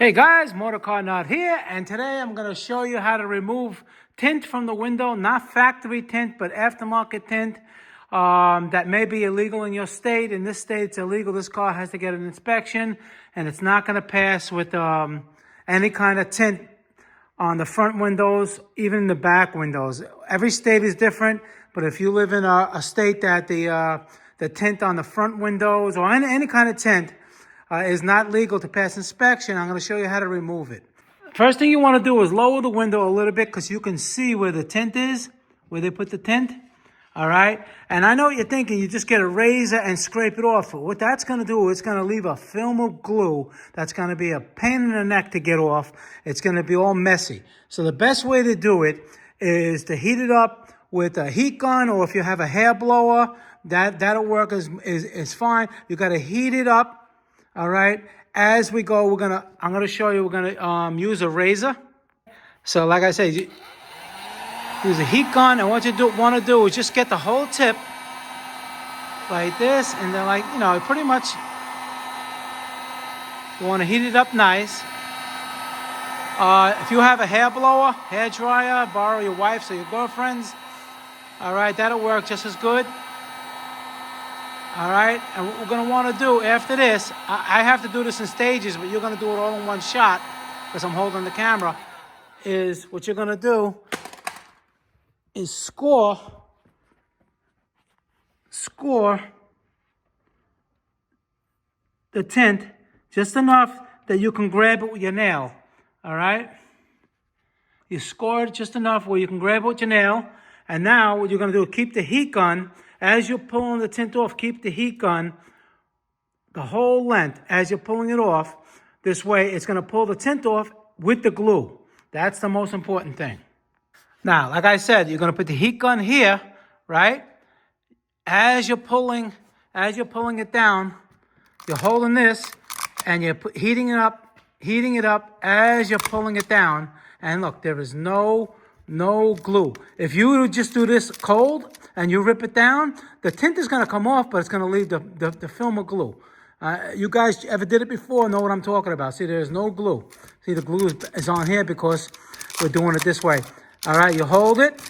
Hey guys, Motorcarnut here, and today I'm going to show you how to remove tint from the window. Not factory tint, but aftermarket tint that may be illegal in your state. In this state, it's illegal. This car has to get an inspection, and it's not going to pass with any kind of tint on the front windows, even in the back windows. Every state is different, but if you live in a state that the tint on the front windows or any kind of tint is not legal to pass inspection, I'm going to show you how to remove it. First thing you want to do is lower the window a little bit because you can see where the tint is, where they put the tint. All right. And I know what you're thinking. You just get a razor and scrape it off. What that's going to do, it's going to leave a film of glue that's going to be a pain in the neck to get off. It's going to be all messy. So the best way to do it is to heat it up with a heat gun, or if you have a hair blower, that'll work is fine. You got to heat it up. All right. As we go, I'm gonna show you. We're gonna use a razor. So, like I said, use a heat gun, and what you want to do is just get the whole tip like this, and then pretty much you want to heat it up nice. If you have a hair blower, hair dryer, borrow your wife's or your girlfriend's. All right, that'll work just as good. All right, and what we're going to want to do after this, I have to do this in stages, but you're going to do it all in one shot because I'm holding the camera, is what you're going to do is score the tint just enough that you can grab it with your nail. All right, you score it just enough where you can grab it with your nail. And now what you're going to do, keep the heat gun. As you're pulling the tint off, keep the heat gun the whole length as you're pulling it off. This way, it's going to pull the tint off with the glue. That's the most important thing. Now, like I said, you're going to put the heat gun here, right? As you're pulling it down, you're holding this, and you're heating it up as you're pulling it down. And look, there is no glue. If you just do this cold and you rip it down, the tint is going to come off, but it's going to leave the film of glue. You guys ever did it before know what I'm talking about. See, there's no glue. See, the glue is on here because we're doing it this way. All right, you hold it.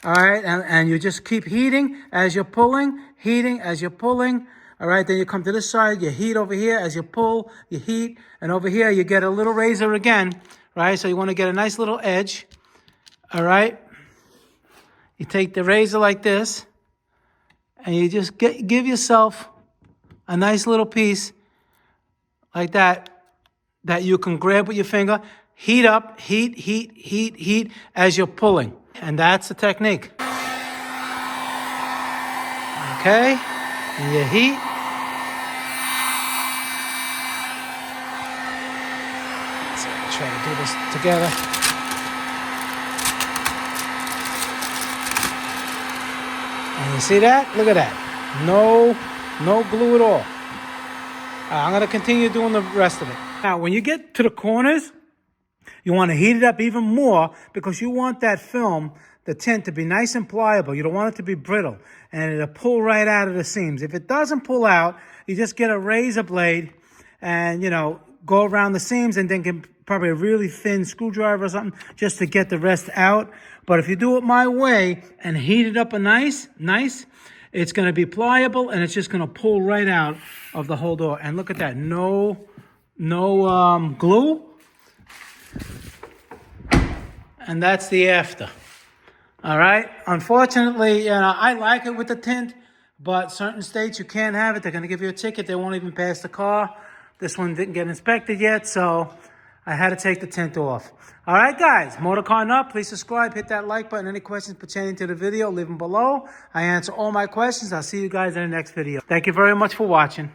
All right, and you just keep heating as you're pulling, All right, then you come to this side, you heat over here. As you pull, you heat. And over here, you get a little razor again, right? So you want to get a nice little edge. All right, you take the razor like this, and you just give yourself a nice little piece like that you can grab with your finger. Heat up, heat as you're pulling, and that's the technique. Okay, and you heat. Let's try to do this together. And you see that? Look at that. No glue at all. I'm going to continue doing the rest of it. Now, when you get to the corners, you want to heat it up even more because you want that film, the tint, to be nice and pliable. You don't want it to be brittle, and it'll pull right out of the seams. If it doesn't pull out, you just get a razor blade and, go around the seams, and then get probably a really thin screwdriver or something just to get the rest out. But if you do it my way and heat it up nice, it's going to be pliable, and it's just going to pull right out of the whole door. And look at that. No glue. And that's the after. All right. Unfortunately, I like it with the tint, but certain states you can't have it. They're going to give you a ticket. They won't even pass the car. This one didn't get inspected yet, so I had to take the tint off. All right, guys, Motorcarnut, please subscribe, hit that like button. Any questions pertaining to the video, leave them below. I answer all my questions. I'll see you guys in the next video. Thank you very much for watching.